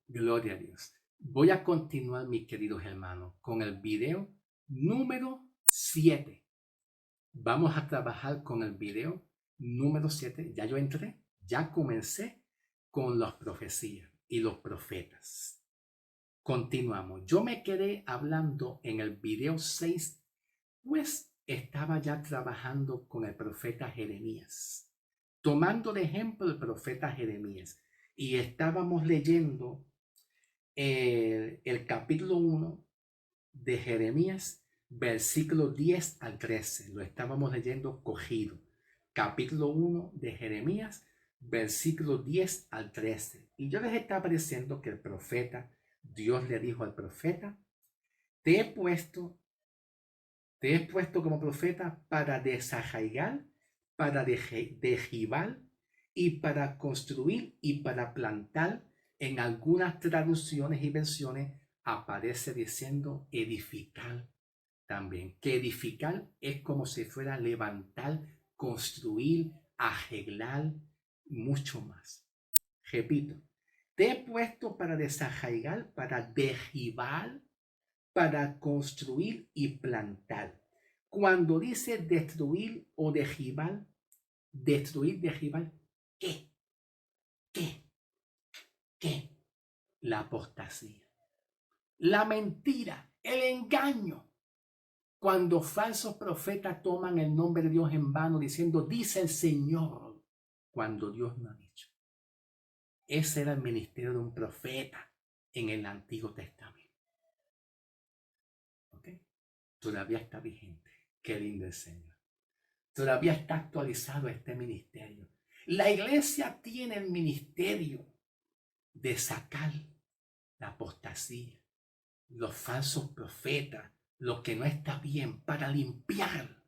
Gloria a Dios. Voy a continuar, mis queridos hermanos, con el video número 7. Vamos a trabajar con el video número 7. Ya yo entré, ya comencé con las profecías y los profetas. Continuamos. Yo me quedé hablando en el video 6, pues estaba ya trabajando con el profeta Jeremías, tomando de ejemplo el profeta Jeremías, y estábamos leyendo el capítulo 1 de Jeremías, versículo 10 al 13. Lo estábamos leyendo cogido. Capítulo 1 de Jeremías, versículo 10 al 13. Y yo les estaba diciendo que el profeta, Dios le dijo al profeta, te he puesto como profeta para desarraigar, para derribar y para construir y para plantar. En algunas traducciones y versiones aparece diciendo edificar también. Que edificar es como si fuera levantar, construir, arreglar, mucho más. Repito, te he puesto para desarraigar, para derribar, para construir y plantar. Cuando dice destruir o derribar, ¿qué? ¿Qué? ¿Qué? La apostasía, la mentira, el engaño. Cuando falsos profetas toman el nombre de Dios en vano diciendo, dice el Señor, cuando Dios no ha dicho. Ese era el ministerio de un profeta en el Antiguo Testamento. ¿Ok? Todavía está vigente. Qué lindo el Señor. Todavía está actualizado este ministerio. La iglesia tiene el ministerio de sacar la apostasía, los falsos profetas, lo que no está bien, para limpiar.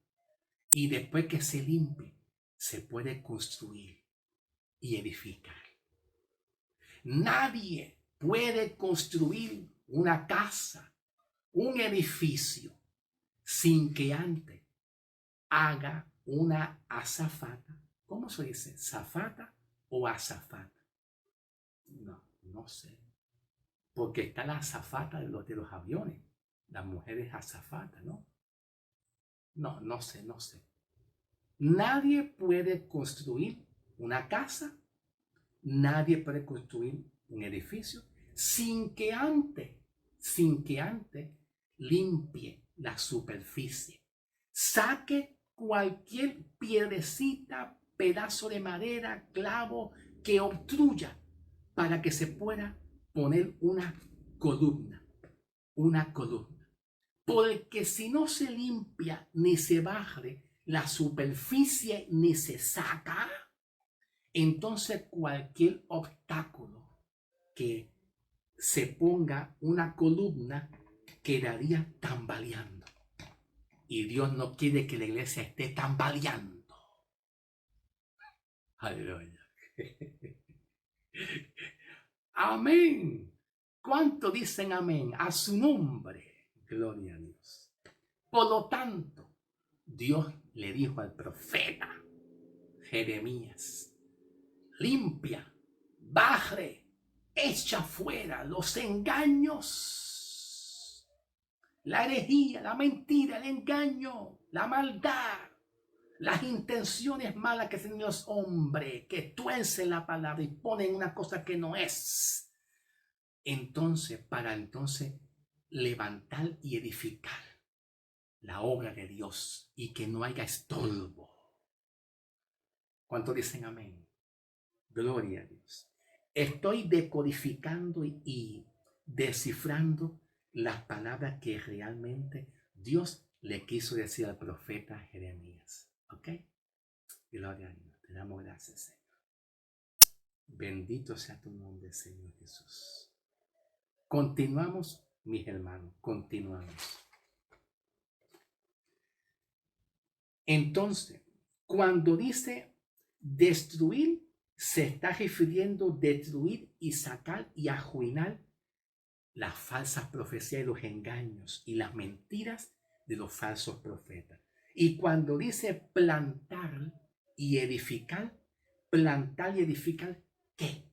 Y después que se limpie, se puede construir y edificar. Nadie puede construir una casa, un edificio, sin que antes haga una azafata. ¿Cómo se dice? ¿Zafata o azafata? No sé. Porque está la azafata de los aviones. Las mujeres azafatas, ¿no? No sé. Nadie puede construir una casa, nadie puede construir un edificio sin que antes limpie la superficie. Saque cualquier piedrecita, pedazo de madera, clavo que obstruya para que se pueda poner una columna. Porque si no se limpia ni se barre la superficie ni se saca, entonces cualquier obstáculo que se ponga una columna quedaría tambaleando. Y Dios no quiere que la iglesia esté tambaleando. Aleluya. Amén. ¿Cuánto dicen amén? A su nombre. Gloria a Dios. Por lo tanto, Dios le dijo al profeta Jeremías, limpia, barre, echa fuera los engaños, la herejía, la mentira, el engaño, la maldad, las intenciones malas que tienen los hombres, que tuercen la palabra y ponen una cosa que no es. Entonces, para levantar y edificar la obra de Dios y que no haya estorbo. ¿Cuánto dicen amén? Gloria a Dios. Estoy decodificando y descifrando las palabras que realmente Dios le quiso decir al profeta Jeremías. ¿Ok? Gloria a Dios. Te damos gracias, Señor. Bendito sea tu nombre, Señor Jesús. Continuamos, mis hermanos. Continuamos. Entonces, cuando dice destruir, se está refiriendo a destruir y sacar y arruinar las falsas profecías y los engaños y las mentiras de los falsos profetas. Y cuando dice plantar y edificar, ¿qué?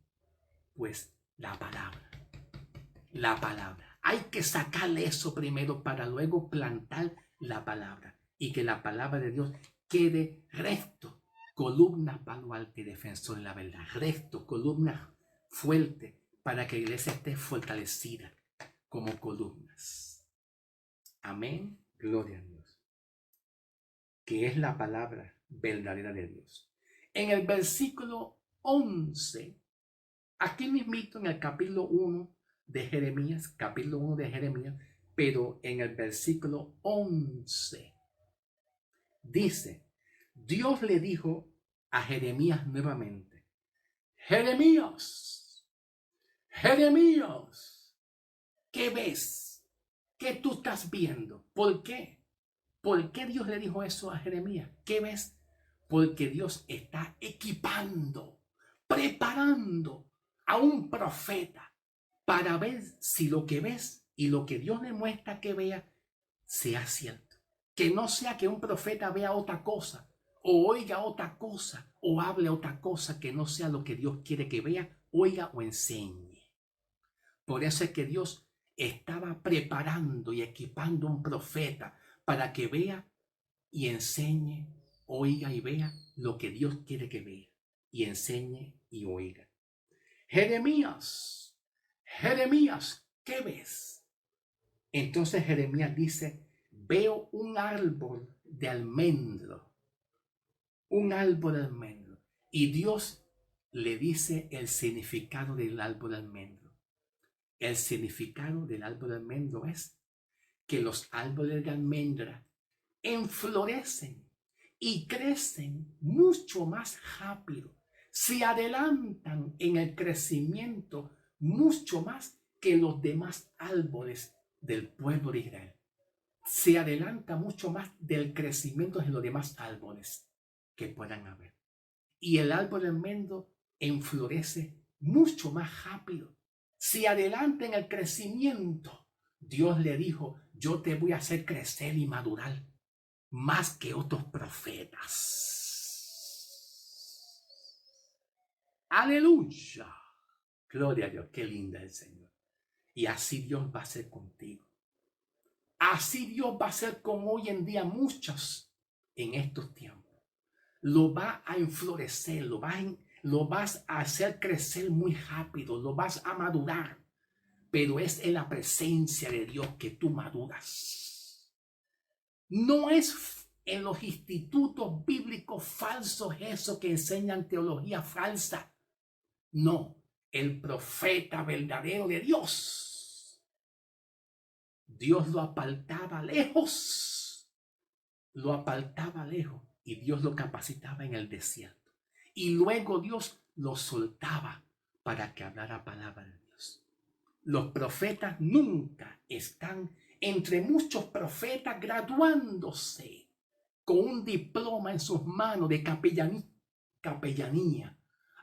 Pues la palabra. la palabra. Hay que sacarle eso primero para luego plantar la palabra y que la palabra de Dios quede recto, columna baluarte y defensor de la verdad, recto, columna fuerte para que la iglesia esté fortalecida como columnas. Amén, gloria a Dios, que es la palabra verdadera de Dios. En el versículo 11, aquí mismito en el capítulo 1 de Jeremías, pero en el versículo 11 dice, Dios le dijo a Jeremías nuevamente, Jeremías, Jeremías, ¿qué ves? ¿Qué tú estás viendo? ¿Por qué? ¿Por qué Dios le dijo eso a Jeremías? ¿Qué ves? Porque Dios está equipando, preparando a un profeta para ver si lo que ves y lo que Dios le muestra que vea sea cierto. Que no sea que un profeta vea otra cosa, o oiga otra cosa, o hable otra cosa que no sea lo que Dios quiere que vea, oiga o enseñe. Por eso es que Dios estaba preparando y equipando un profeta para que vea y enseñe, oiga y vea lo que Dios quiere que vea y enseñe y oiga. Jeremías, Jeremías, ¿qué ves? Entonces Jeremías dice, veo un árbol de almendro, un árbol de almendro. Y Dios le dice el significado del árbol de almendro. El significado del árbol de almendro es que los árboles de almendra enflorecen y crecen mucho más rápido. Se adelantan en el crecimiento mucho más que los demás árboles del pueblo de Israel. Se adelanta mucho más del crecimiento de los demás árboles que puedan haber. Y el árbol de almendro enflorece mucho más rápido. Se adelanta en el crecimiento. Dios le dijo, yo te voy a hacer crecer y madurar más que otros profetas. Aleluya. Gloria a Dios, qué linda el Señor. Y así Dios va a ser contigo. Así Dios va a ser con hoy en día muchos en estos tiempos. Lo va a enflorecer, lo vas a hacer crecer muy rápido, lo vas a madurar. Pero es en la presencia de Dios que tú maduras. No es en los institutos bíblicos falsos eso que enseñan teología falsa. No, el profeta verdadero de Dios. Dios lo apartaba lejos. Lo apartaba lejos y Dios lo capacitaba en el desierto. Y luego Dios lo soltaba para que hablara palabra de Dios. Los profetas nunca están entre muchos profetas graduándose con un diploma en sus manos de capellanía.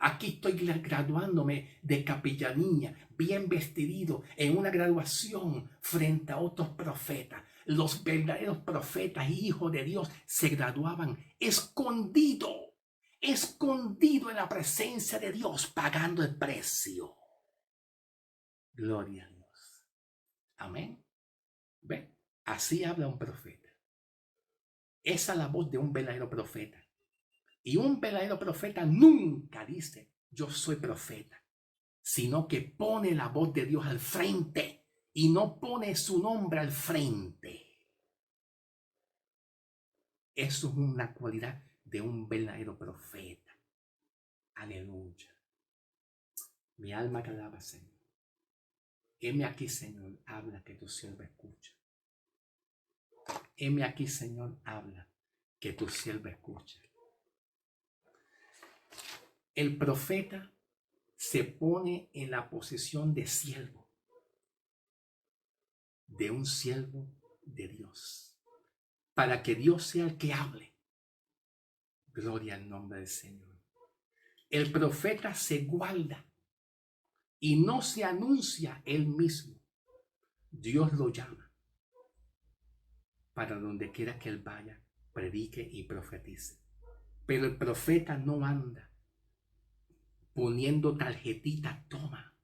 Aquí estoy graduándome de capellanía, bien vestido en una graduación frente a otros profetas. Los verdaderos profetas y hijos de Dios se graduaban escondido en la presencia de Dios, pagando el precio. Gloria a Dios. Amén. ¿Ven? Así habla un profeta. Esa es la voz de un verdadero profeta. Y un verdadero profeta nunca dice, yo soy profeta, sino que pone la voz de Dios al frente y no pone su nombre al frente. Eso es una cualidad de un verdadero profeta. Aleluya. Mi alma te alaba, Señor. Heme aquí, Señor, habla que tu siervo escucha. Heme aquí, Señor, habla que tu siervo escucha. El profeta se pone en la posición de siervo, de un siervo de Dios, para que Dios sea el que hable. Gloria al nombre del Señor. El profeta se guarda y no se anuncia él mismo. Dios lo llama para donde quiera que él vaya, predique y profetice. Pero el profeta no anda poniendo tarjetita, toma,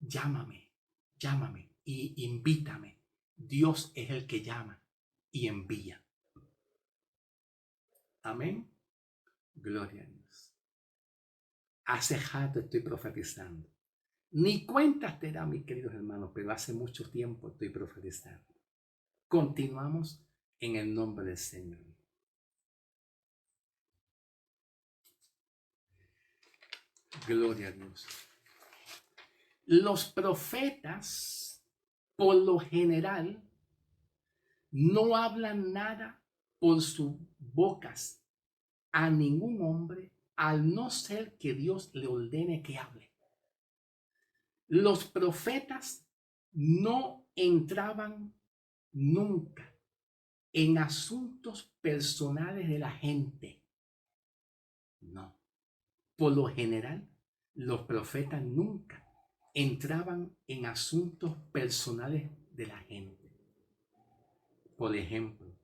llámame. llámame y invítame. Dios es el que llama y envía. Amén. Gloria a Dios. Hace rato estoy profetizando. Ni cuenta te da, mis queridos hermanos, pero hace mucho tiempo estoy profetizando. Continuamos en el nombre del Señor. Gloria a Dios. Los profetas, por lo general, no hablan nada por sus bocas a ningún hombre, al no ser que Dios le ordene que hable. Los profetas no entraban nunca en asuntos personales de la gente. No. Por lo general, los profetas nunca entraban en asuntos personales de la gente. Por ejemplo,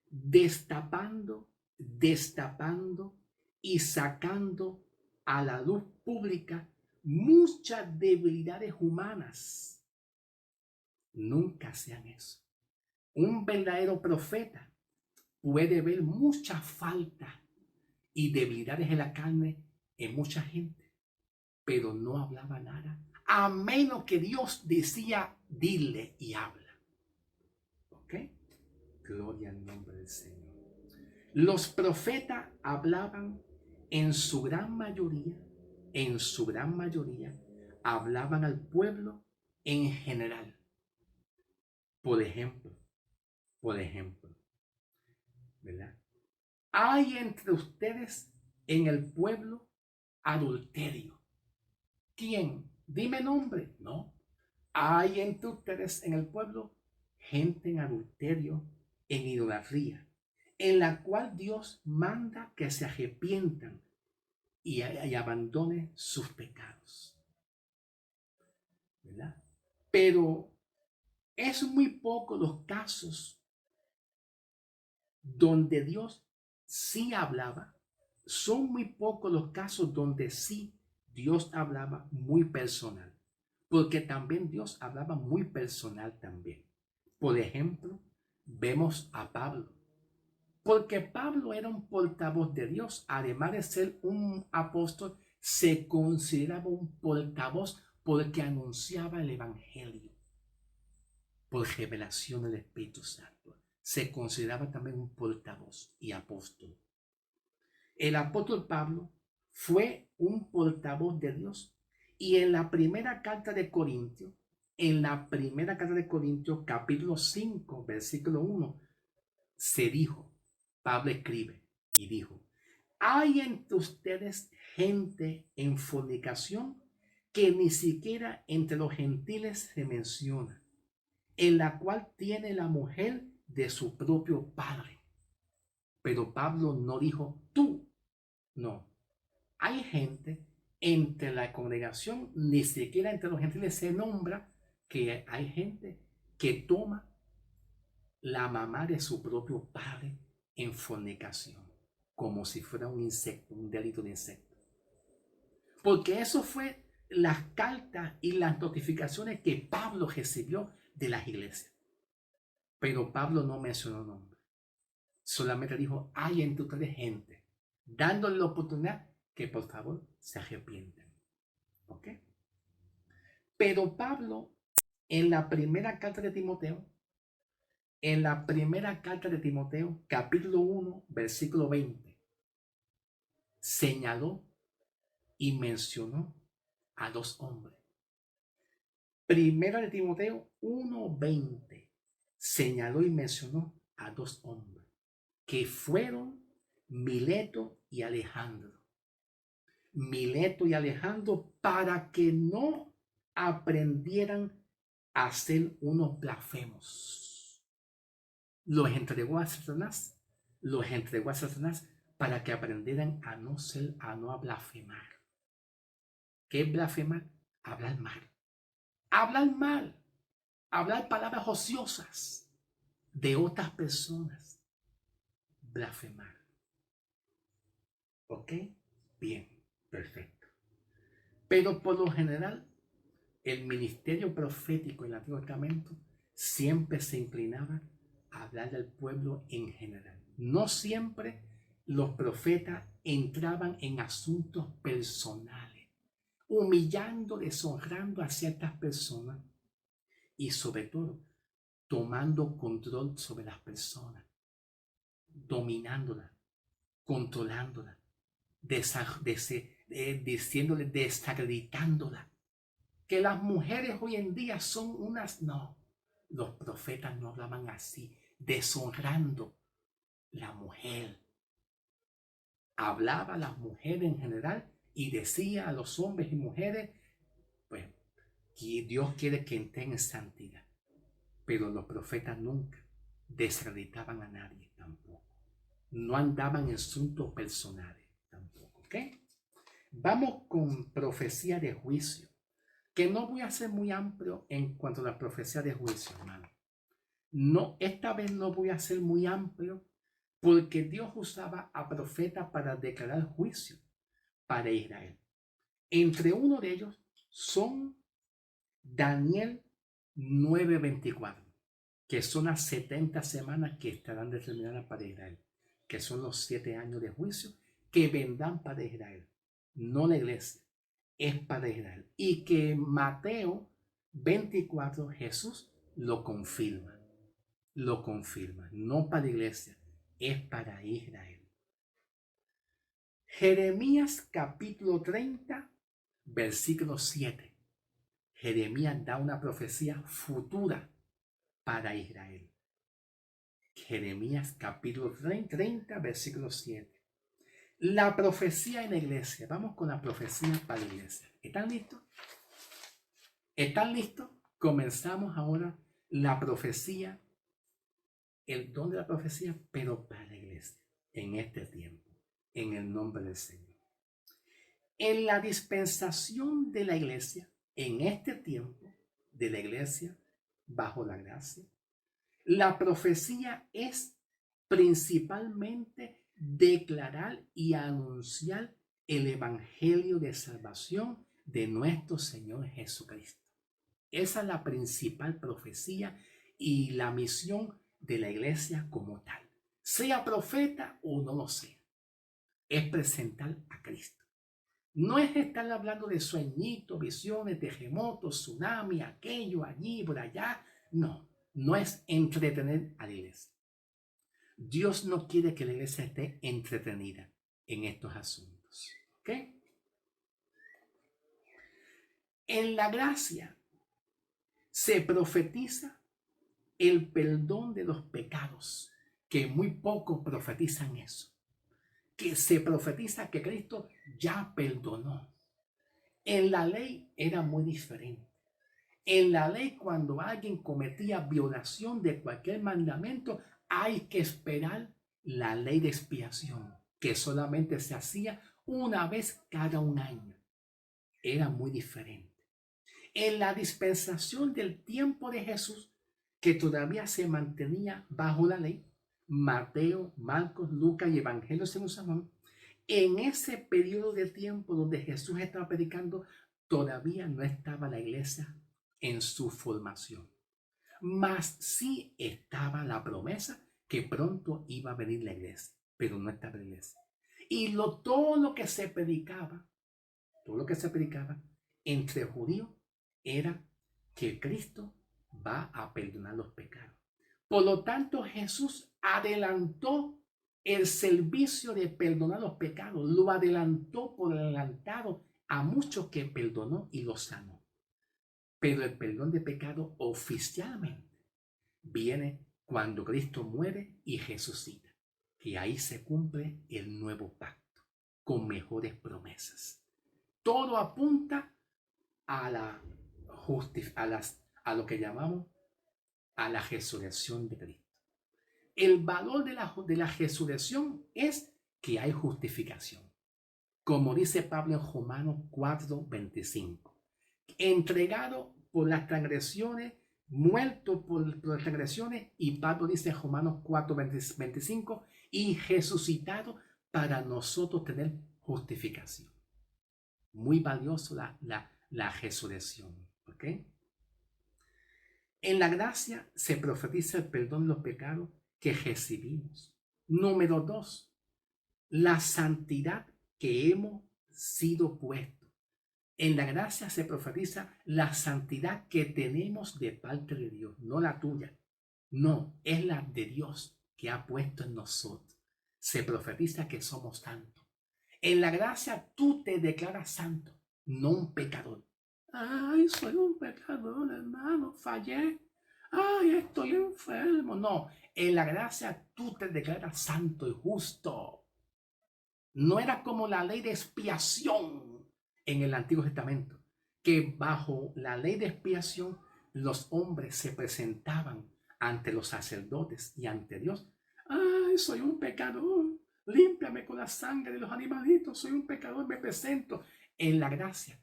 destapando y sacando a la luz pública muchas debilidades humanas. Nunca hacían eso. Un verdadero profeta puede ver muchas faltas y debilidades en la carne en mucha gente, pero no hablaba nada, a menos que Dios decía, dile y habla. ¿Ok? Gloria al nombre del Señor. Los profetas hablaban en su gran mayoría, hablaban al pueblo en general. Por ejemplo, ¿verdad? Hay entre ustedes en el pueblo adulterio. ¿Quién? Dime nombre. No. Hay entre ustedes en el pueblo gente en adulterio, en idolatría, en la cual Dios manda que se arrepientan y abandonen sus pecados. ¿Verdad? Pero es muy poco los casos donde Dios sí hablaba. Son muy pocos los casos donde sí Dios hablaba muy personal. Porque también Dios hablaba muy personal también. Por ejemplo, vemos a Pablo. Porque Pablo era un portavoz de Dios. Además de ser un apóstol, se consideraba un portavoz porque anunciaba el evangelio por revelación del Espíritu Santo. Se consideraba también un portavoz y apóstol. El apóstol Pablo fue un portavoz de Dios. Y en la primera carta de Corintios, capítulo 5, versículo 1, se dijo, Pablo escribe y dijo, hay entre ustedes gente en fornicación que ni siquiera entre los gentiles se menciona, en la cual tiene la mujer de su propio padre. Pero Pablo no dijo tú, no. Hay gente entre la congregación, ni siquiera entre los gentiles se nombra que hay gente que toma la mamá de su propio padre en fornicación, como si fuera un insecto, un delito de insecto. Porque eso fue las cartas y las notificaciones que Pablo recibió de las iglesias. Pero Pablo no mencionó nombre. Solamente dijo, hay entre ustedes gente, dándole la oportunidad que por favor se arrepientan. ¿Ok? Pero Pablo, en la primera carta de Timoteo, capítulo 1, versículo 20, señaló y mencionó a dos hombres. Primera de Timoteo 1:20 señaló y mencionó a dos hombres que fueron Mileto y Alejandro. Mileto y Alejandro, para que no aprendieran a ser unos blasfemos. Los entregó a Satanás para que aprendieran a no blasfemar. ¿Qué es blasfemar? Hablar mal. Hablar palabras ociosas de otras personas. Blasfemar. ¿Ok? Bien, perfecto. Pero por lo general, el ministerio profético en el Antiguo Testamento siempre se inclinaba a hablar del pueblo en general. No siempre los profetas entraban en asuntos personales, humillando, deshonrando a ciertas personas y sobre todo tomando control sobre las personas, dominándolas, controlándolas, diciéndoles, desacreditándolas. Que las mujeres hoy en día son unas... No, los profetas no hablaban así, deshonrando la mujer. Hablaba a las mujeres en general y decía a los hombres y mujeres, pues, que Dios quiere que estén en santidad. Pero los profetas nunca desacreditaban a nadie tampoco. No andaban en asuntos personales tampoco, ¿ok? Vamos con profecía de juicio, que no voy a ser muy amplio en cuanto a la profecía de juicio, hermano. No, esta vez no voy a ser muy amplio porque Dios usaba a profetas para declarar juicio para Israel. Entre uno de ellos son Daniel 9:24, que son las 70 semanas que estarán determinadas para Israel, que son los 7 años de juicio que vendrán para Israel, no la iglesia, es para Israel. Y que Mateo 24, Jesús lo confirma, no para la iglesia, es para Israel. Jeremías capítulo 30, versículo 7. Jeremías da una profecía futura para Israel. Jeremías capítulo 30, versículo 7. La profecía en la iglesia. Vamos con la profecía para la iglesia. ¿Están listos? ¿Están listos? Comenzamos ahora la profecía, el don de la profecía, pero para la iglesia, en este tiempo, en el nombre del Señor. En la dispensación de la iglesia, en este tiempo de la iglesia, bajo la gracia, la profecía es principalmente declarar y anunciar el evangelio de salvación de nuestro Señor Jesucristo. Esa es la principal profecía y la misión de la iglesia como tal. Sea profeta o no lo sea, es presentar a Cristo. No es estar hablando de sueñitos, visiones, terremotos, tsunami, aquello, allí, por allá. No, no es entretener a la iglesia. Dios no quiere que la iglesia esté entretenida en estos asuntos. ¿Ok? En la gracia se profetiza el perdón de los pecados, que muy pocos profetizan eso. Que se profetiza que Cristo ya perdonó. En la ley era muy diferente. En la ley, cuando alguien cometía violación de cualquier mandamiento, hay que esperar la ley de expiación, que solamente se hacía una vez cada un año. Era muy diferente. En la dispensación del tiempo de Jesús, que todavía se mantenía bajo la ley, Mateo, Marcos, Lucas y Evangelio según San Juan, en ese periodo de tiempo donde Jesús estaba predicando, todavía no estaba la iglesia en su formación. Mas sí estaba la promesa que pronto iba a venir la iglesia, pero no estaba la iglesia. Y todo lo que se predicaba entre judíos era que Cristo va a perdonar los pecados. Por lo tanto, Jesús adelantó el servicio de perdonar los pecados, lo adelantó por adelantado a muchos que perdonó y los sanó. Pero el perdón de pecado oficialmente viene cuando Cristo muere y resucita, que ahí se cumple el nuevo pacto con mejores promesas. Todo apunta a lo que llamamos a la resurrección de Cristo. El valor de la resurrección es que hay justificación. Como dice Pablo en Romanos 4:25. Entregado por las transgresiones, muerto por las transgresiones, y Pablo dice en Romanos 4:25, y resucitado para nosotros tener justificación. Muy valioso la resurrección. ¿Ok? ¿Ok? En la gracia se profetiza el perdón de los pecados que recibimos. Número 2, la santidad que hemos sido puestos. En la gracia se profetiza la santidad que tenemos de parte de Dios, no la tuya. No, es la de Dios que ha puesto en nosotros. Se profetiza que somos santos. En la gracia tú te declaras santo, no un pecador. Ay, soy un pecador, hermano, fallé. Ay, estoy enfermo. No, en la gracia tú te declaras santo y justo. No era como la ley de expiación en el Antiguo Testamento, que bajo la ley de expiación los hombres se presentaban ante los sacerdotes y ante Dios. Ay, soy un pecador, límpiame con la sangre de los animalitos, soy un pecador, me presento. En la gracia,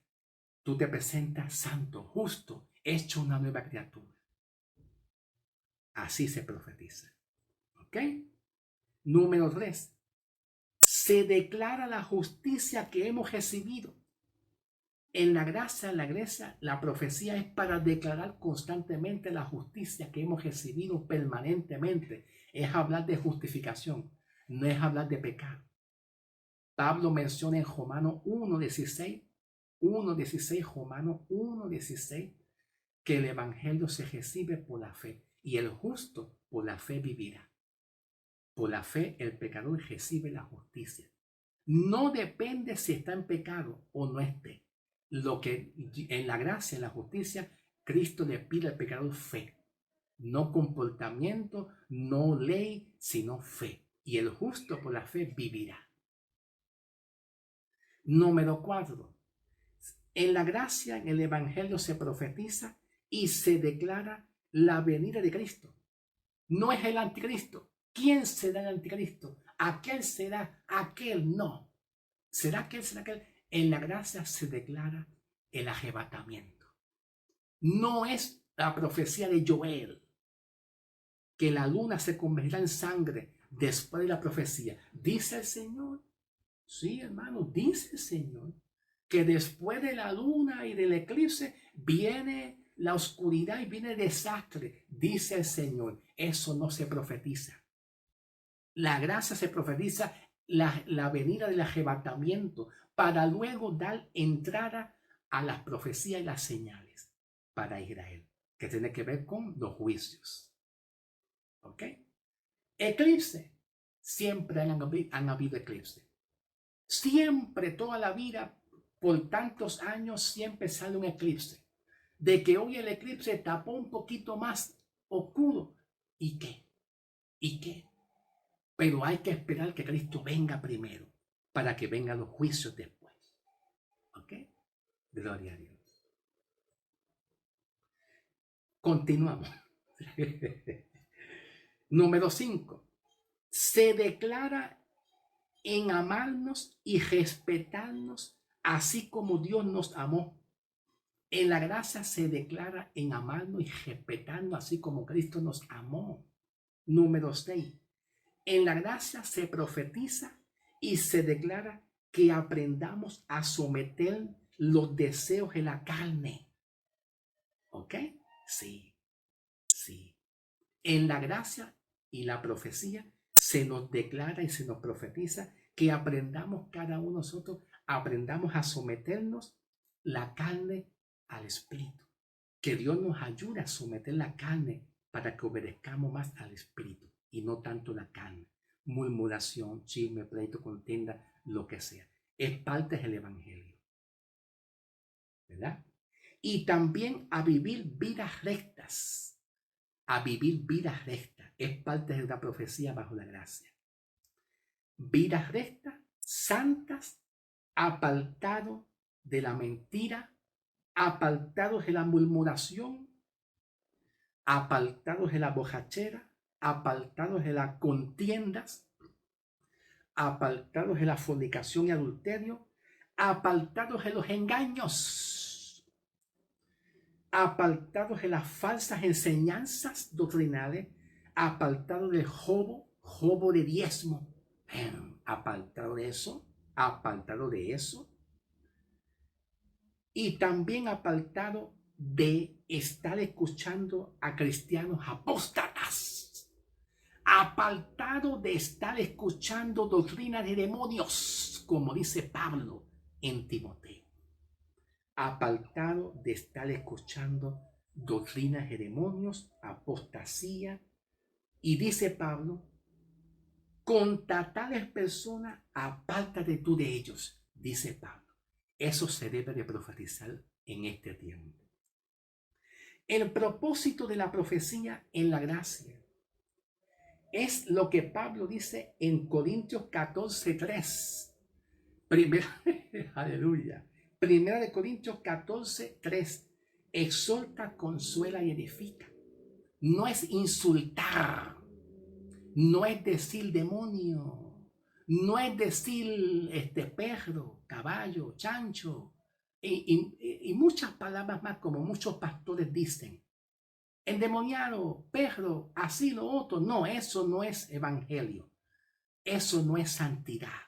tú te presentas santo, justo, hecho una nueva criatura. Así se profetiza. ¿Ok? Número 3. Se declara la justicia que hemos recibido. En la gracia, la profecía es para declarar constantemente la justicia que hemos recibido permanentemente. Es hablar de justificación, no es hablar de pecado. Pablo menciona en Romanos 1:16, Romanos 1:16, que el evangelio se recibe por la fe y el justo por la fe vivirá. Por la fe el pecador recibe la justicia. No depende si está en pecado o no esté. Lo que en la gracia, en la justicia, Cristo le pide al pecador fe. No comportamiento, no ley, sino fe. Y el justo por la fe vivirá. Número 4. En la gracia, en el evangelio se profetiza y se declara la venida de Cristo. No es el anticristo. ¿Quién será el anticristo? Aquel será, aquel no. ¿Será aquel, será aquel? En la gracia se declara el arrebatamiento. No es la profecía de Joel, que la luna se convertirá en sangre después de la profecía. Dice el Señor, sí hermano, dice el Señor, que después de la luna y del eclipse viene la oscuridad y viene el desastre. Dice el Señor, eso no se profetiza. La gracia se profetiza la venida del arrebatamiento para luego dar entrada a las profecías y las señales para Israel, que tiene que ver con los juicios. ¿Ok? Eclipse. Siempre han habido eclipses. Siempre, toda la vida, por tantos años, siempre sale un eclipse. De que hoy el eclipse tapó un poquito más oscuro. ¿Y qué? ¿Y qué? Pero hay que esperar que Cristo venga primero para que vengan los juicios después. ¿Ok? Gloria a Dios. Continuamos. Número 5. Se declara en amarnos y respetarnos así como Dios nos amó. En la gracia se declara en amarnos y respetarnos así como Cristo nos amó. Número 6. En la gracia se profetiza y se declara que aprendamos a someter los deseos de la carne. ¿Ok? Sí, sí. En la gracia y la profecía se nos declara y se nos profetiza que aprendamos cada uno de nosotros, aprendamos a someternos la carne al espíritu. Que Dios nos ayude a someter la carne para que obedezcamos más al espíritu y no tanto la carne. Murmuración, chisme, pleito, contienda, lo que sea. Es parte del evangelio. ¿Verdad? Y también a vivir vidas rectas. A vivir vidas rectas. Es parte de una profecía bajo la gracia. Vidas rectas, santas, apartados de la mentira, apartados de la murmuración, apartados de la borrachera, apartados de las contiendas, apartados de la fornicación y adulterio, apartados de los engaños, apartados de las falsas enseñanzas doctrinales, apartados del robo de diezmo, apartado de eso, apartado de eso, y también apartado de estar escuchando a cristianos apóstatas, apartado de estar escuchando doctrina de demonios, como dice Pablo en Timoteo, apartado de estar escuchando doctrinas de demonios, apostasía, y dice Pablo, contra tales personas, apártate tú de ellos, dice Pablo. Eso se debe de profetizar en este tiempo. El propósito de la profecía en la gracia es lo que Pablo dice en Corintios 14:3. Aleluya. Primera de Corintios 14:3. Exhorta, consuela y edifica. No es insultar. No es decir demonio. No es decir perro, caballo, chancho. Y muchas palabras más, como muchos pastores dicen. Endemoniado, perro, así lo otro. No, eso no es evangelio. Eso no es santidad.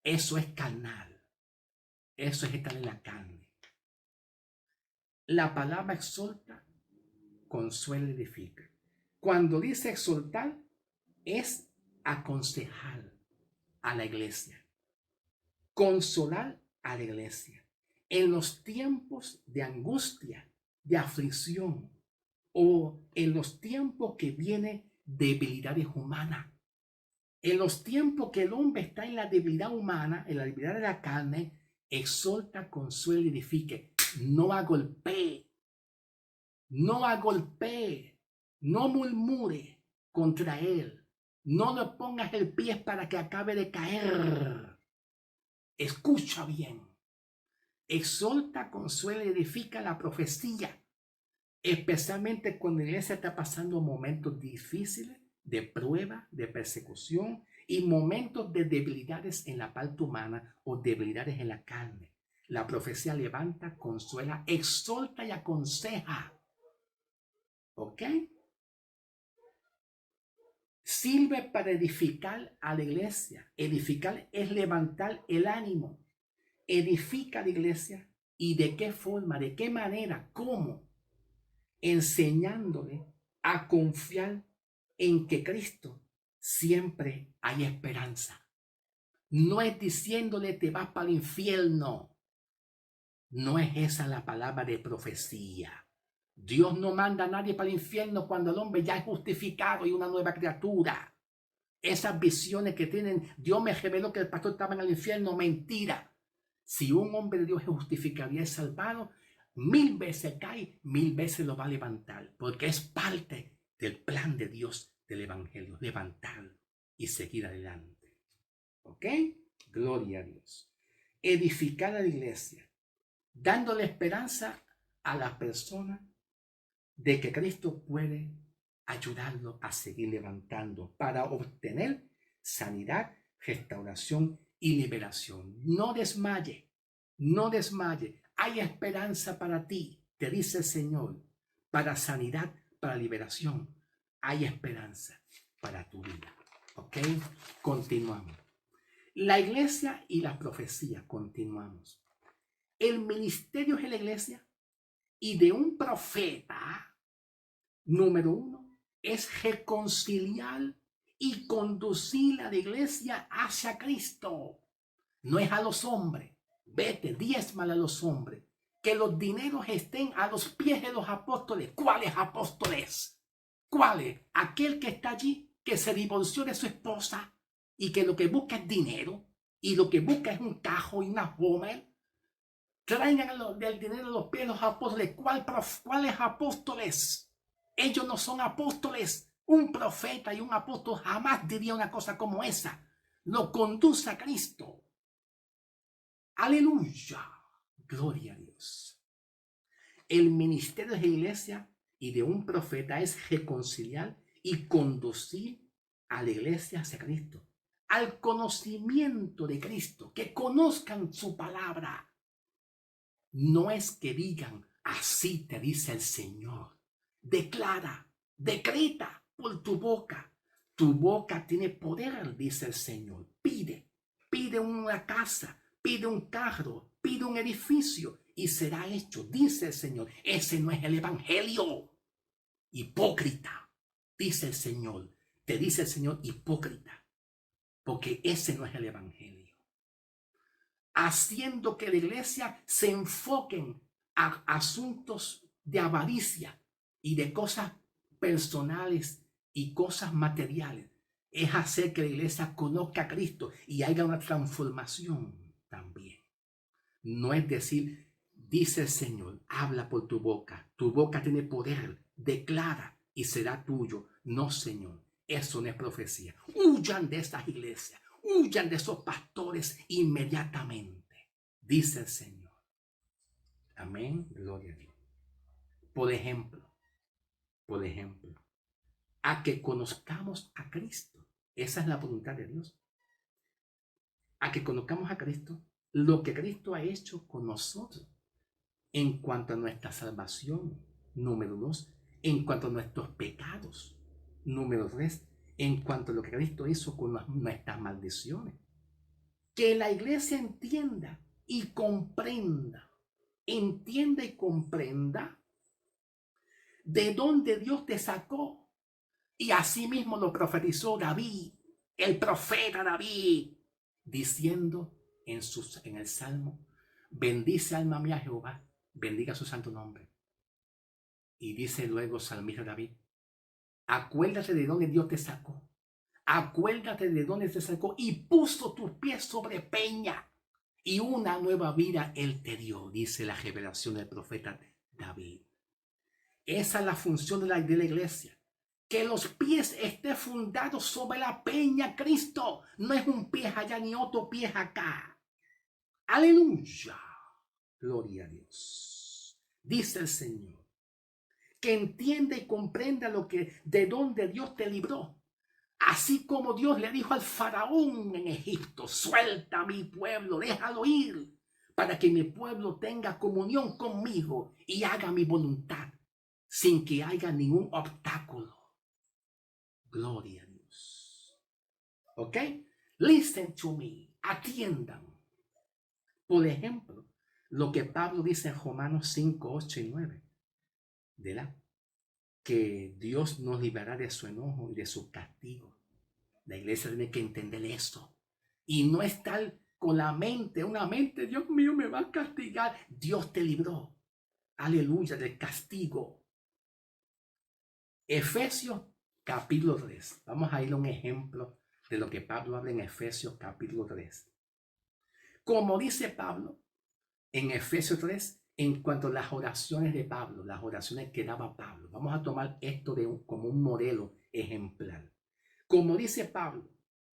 Eso es carnal. Eso es estar en la carne. La palabra exhorta, consuela y edifica. Cuando dice exhortar, es aconsejar a la iglesia. Consolar a la iglesia. En los tiempos de angustia, de aflicción, o en los tiempos que viene debilidades humanas. En los tiempos que el hombre está en la debilidad humana, en la debilidad de la carne, exhorta, consuela y edifique. No agolpee, no agolpee, no murmure contra él. No le pongas el pie para que acabe de caer. Escucha bien. Exhorta, consuela y edifica la profecía. Especialmente cuando la iglesia está pasando momentos difíciles, de prueba, de persecución y momentos de debilidades en la parte humana o debilidades en la carne. La profecía levanta, consuela, exhorta y aconseja. ¿Ok? Sirve para edificar a la iglesia. Edificar es levantar el ánimo. Edifica a la iglesia. ¿Y de qué forma? ¿De qué manera? ¿Cómo? Enseñándole a confiar en que Cristo siempre hay esperanza. No es diciéndole te vas para el infierno. No es esa la palabra de profecía. Dios no manda a nadie para el infierno cuando el hombre ya es justificado y una nueva criatura. Esas visiones que tienen, Dios me reveló que el pastor estaba en el infierno, mentira. Si un hombre de Dios es justificado y es salvado, 1000 veces cae, 1000 veces lo va a levantar, porque es parte del plan de Dios del evangelio, levantarlo y seguir adelante. ¿Ok? Gloria a Dios. Edificar a la iglesia, dándole esperanza a las personas de que Cristo puede ayudarlo a seguir levantando para obtener sanidad, restauración y liberación. No desmaye, no desmaye. Hay esperanza para ti, te dice el Señor, para sanidad, para liberación. Hay esperanza para tu vida. ¿Ok? Continuamos. La iglesia y la profecía, continuamos. El ministerio de la iglesia y de un profeta, número 1, es reconciliar y conducir a la iglesia hacia Cristo. No es a los hombres. Vete, diezmale a los hombres. Que los dineros estén a los pies de los apóstoles. ¿Cuáles apóstoles? ¿Cuáles? Aquel que está allí, que se divorció de su esposa y que lo que busca es dinero y lo que busca es un cajo y una Homer. Traigan el dinero a los pies de los apóstoles. ¿Cuáles apóstoles? Ellos no son apóstoles. Un profeta y un apóstol jamás diría una cosa como esa. Lo conduce a Cristo. Aleluya. Gloria a Dios. El ministerio de la iglesia y de un profeta es reconciliar y conducir a la iglesia hacia Cristo. Al conocimiento de Cristo. Que conozcan su palabra. No es que digan, así te dice el Señor. Declara, decreta por tu boca. Tu boca tiene poder, dice el Señor. Pide una casa, pide un carro, pide un edificio y será hecho, dice el Señor. Ese no es el evangelio. Hipócrita, dice el Señor. Te dice el Señor, hipócrita, porque ese no es el evangelio. Haciendo que la iglesia se enfoquen a asuntos de avaricia y de cosas personales y cosas materiales, es hacer que la iglesia conozca a Cristo y haya una transformación también. No es decir, dice el Señor, habla por tu boca tiene poder, declara y será tuyo. No, Señor, eso no es profecía. Huyan de estas iglesias, huyan de esos pastores inmediatamente, dice el Señor. Amén, gloria a Dios. Por ejemplo, a que conozcamos a Cristo. Esa es la voluntad de Dios. A que conozcamos a Cristo, lo que Cristo ha hecho con nosotros en cuanto a nuestra salvación, número 2, en cuanto a nuestros pecados, número 3, en cuanto a lo que Cristo hizo con nuestras maldiciones. Que la iglesia entienda y comprenda de dónde Dios te sacó. Y así mismo lo profetizó David, el profeta David, diciendo en el Salmo, bendice alma mía a Jehová, bendiga su santo nombre. Y dice luego salmista David, acuérdate de dónde Dios te sacó, acuérdate de dónde te sacó y puso tus pies sobre peña y una nueva vida él te dio, dice la revelación del profeta David. Esa es la función de la iglesia. Que los pies estén fundados sobre la peña Cristo. No es un pie allá ni otro pie acá. Aleluya. Gloria a Dios. Dice el Señor. Que entienda y comprenda de dónde Dios te libró. Así como Dios le dijo al faraón en Egipto, suelta a mi pueblo, déjalo ir, para que mi pueblo tenga comunión conmigo y haga mi voluntad, sin que haya ningún obstáculo. Gloria a Dios. ¿Ok? Listen to me. Atiendan. Por ejemplo, lo que Pablo dice en Romanos 5, 8 y 9. ¿Verdad? Que Dios nos librará de su enojo y de su castigo. La iglesia tiene que entender eso. Y no estar con la mente, una mente, Dios mío, me va a castigar. Dios te libró. Aleluya, del castigo. Efesios capítulo 3. Vamos a ir a un ejemplo de lo que Pablo habla en Efesios capítulo 3. Como dice Pablo en Efesios 3, en cuanto a las oraciones de Pablo, las oraciones que daba Pablo. Vamos a tomar esto como un modelo ejemplar. Como dice Pablo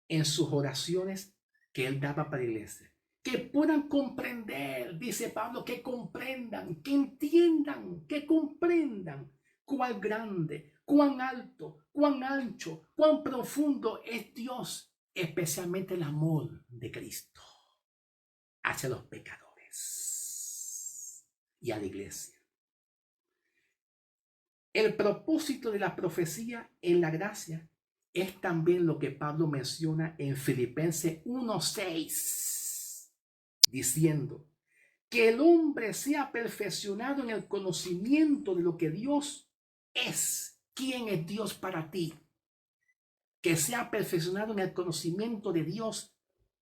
en sus oraciones que él daba para la iglesia. Que puedan comprender, dice Pablo, que comprendan, que entiendan, que comprendan cuán grande, cuán alto, cuán ancho, cuán profundo es Dios, especialmente el amor de Cristo hacia los pecadores y a la iglesia. El propósito de la profecía en la gracia es también lo que Pablo menciona en Filipenses 1:6, diciendo que el hombre sea perfeccionado en el conocimiento de lo que Dios es. ¿Quién es Dios para ti? Que sea perfeccionado en el conocimiento de Dios.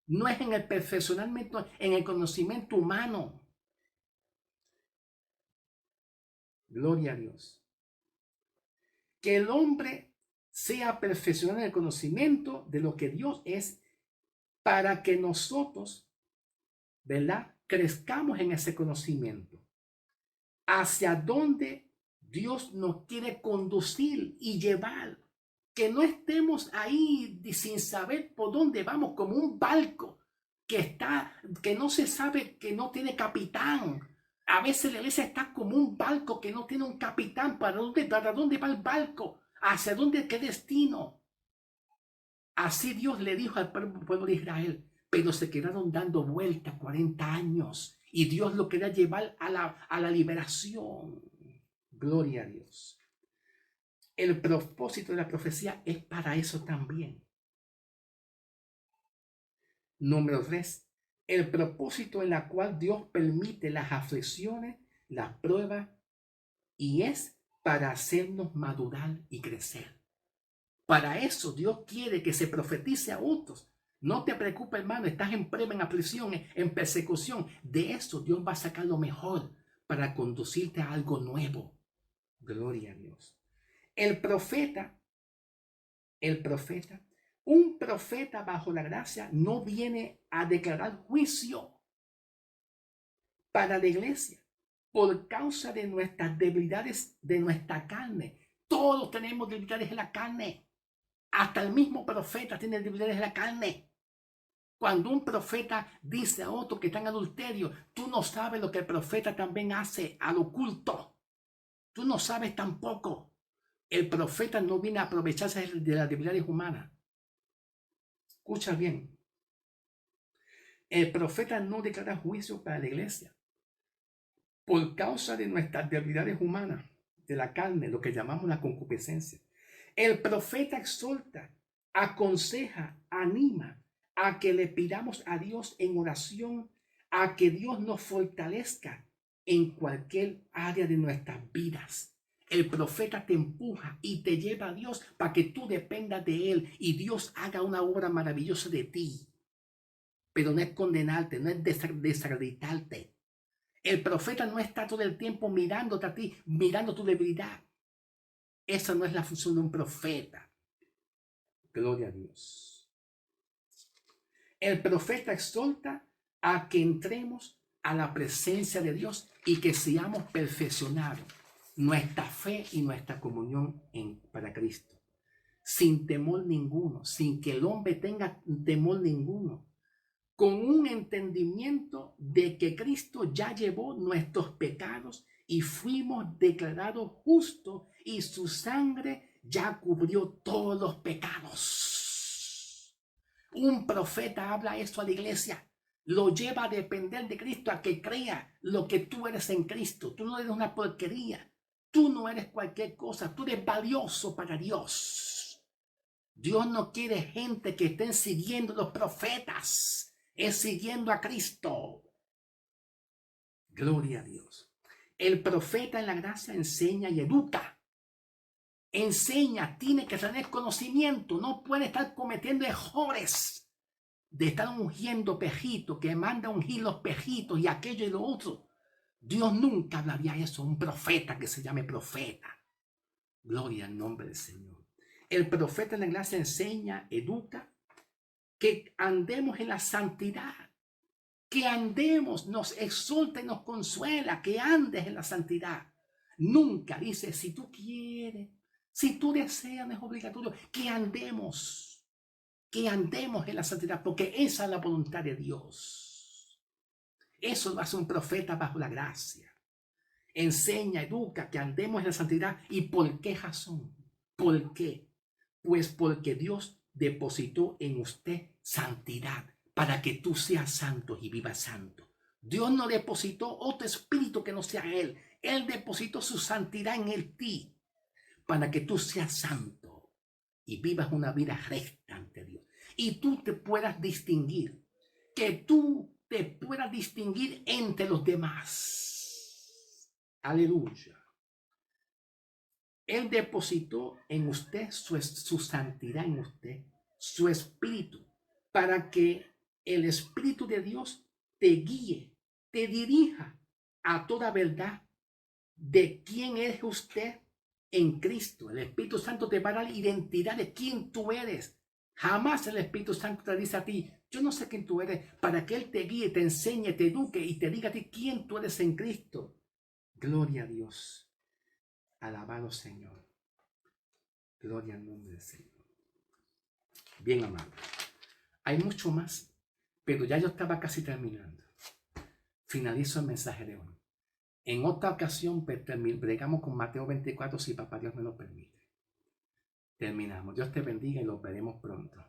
No es en el perfeccionamiento, en el conocimiento humano. Gloria a Dios. Que el hombre sea perfeccionado en el conocimiento de lo que Dios es, para que nosotros, ¿verdad?, crezcamos en ese conocimiento. Hacia donde Dios nos quiere conducir y llevar. Que no estemos ahí sin saber por dónde vamos, como un barco que no se sabe, que no tiene capitán. A veces la iglesia está como un barco que no tiene un capitán. ¿Para dónde va el barco? ¿Hacia dónde? ¿Qué destino? Así Dios le dijo al pueblo de Israel, pero se quedaron dando vueltas 40 años y Dios lo quería llevar a la liberación. Gloria a Dios. El propósito de la profecía es para eso también. Número 3, el propósito en la cual Dios permite las aflicciones, las pruebas, y es para hacernos madurar y crecer. Para eso Dios quiere que se profetice a otros. No te preocupes, hermano, estás en prueba, en aflicción, en persecución. De eso Dios va a sacar lo mejor para conducirte a algo nuevo. Gloria a Dios. El profeta, un profeta bajo la gracia no viene a declarar juicio para la iglesia por causa de nuestras debilidades de nuestra carne. Todos tenemos debilidades en la carne. Hasta el mismo profeta tiene debilidades en la carne. Cuando un profeta dice a otro que está en adulterio, tú no sabes lo que el profeta también hace al oculto. Tú no sabes tampoco. El profeta no viene a aprovecharse de las debilidades humanas. Escucha bien. El profeta no declara juicio para la iglesia por causa de nuestras debilidades humanas, de la carne, lo que llamamos la concupiscencia. El profeta exhorta, aconseja, anima a que le pidamos a Dios en oración, a que Dios nos fortalezca en cualquier área de nuestras vidas. El profeta te empuja y te lleva a Dios para que tú dependas de Él y Dios haga una obra maravillosa de ti. Pero no es condenarte, no es desacreditarte. El profeta no está todo el tiempo mirándote a ti, mirando tu debilidad. Esa no es la función de un profeta. Gloria a Dios. El profeta exhorta a que entremos a la presencia de Dios y que seamos perfeccionados nuestra fe y nuestra comunión para Cristo. Sin temor ninguno, sin que el hombre tenga temor ninguno, con un entendimiento de que Cristo ya llevó nuestros pecados y fuimos declarados justos y su sangre ya cubrió todos los pecados. Un profeta habla esto a la iglesia, lo lleva a depender de Cristo, a que crea lo que tú eres en Cristo. Tú no eres una porquería, tú no eres cualquier cosa, tú eres valioso para Dios. Dios no quiere gente que estén siguiendo los profetas, es siguiendo a Cristo. Gloria a Dios. El profeta en la gracia enseña y educa. Enseña, tiene que tener conocimiento, no puede estar cometiendo errores de estar ungiendo pejitos, que manda ungir los pejitos y aquello y lo otro. Dios nunca hablaría eso a un profeta que se llame profeta. Gloria al nombre del Señor. El profeta en la gracia enseña, educa, que andemos en la santidad, que andemos, nos exhorta y nos consuela, que andes en la santidad. Nunca dice, si tú quieres, si tú deseas, no es obligatorio, que andemos en la santidad, porque esa es la voluntad de Dios. Eso lo hace un profeta bajo la gracia. Enseña, educa, que andemos en la santidad. ¿Y por qué razón? ¿Por qué? Pues porque Dios depositó en usted santidad para que tú seas santo y vivas santo. Dios no depositó otro espíritu que no sea Él. Él depositó su santidad en ti para que tú seas santo y vivas una vida recta ante Dios. Y tú te puedas distinguir, que tú te puedas distinguir entre los demás. Aleluya. Él depositó en usted su santidad en usted, su espíritu, para que el Espíritu de Dios te guíe, te dirija a toda verdad de quién es usted en Cristo. El Espíritu Santo te va a dar identidad de quién tú eres. Jamás el Espíritu Santo te dice a ti, yo no sé quién tú eres, para que Él te guíe, te enseñe, te eduque y te diga a ti quién tú eres en Cristo. Gloria a Dios. Alabado Señor. Gloria al nombre del Señor. Bien, amado. Hay mucho más, pero ya yo estaba casi terminando. Finalizo el mensaje de hoy. En otra ocasión bregamos con Mateo 24 si papá Dios me lo permite. Terminamos. Dios te bendiga y los veremos pronto.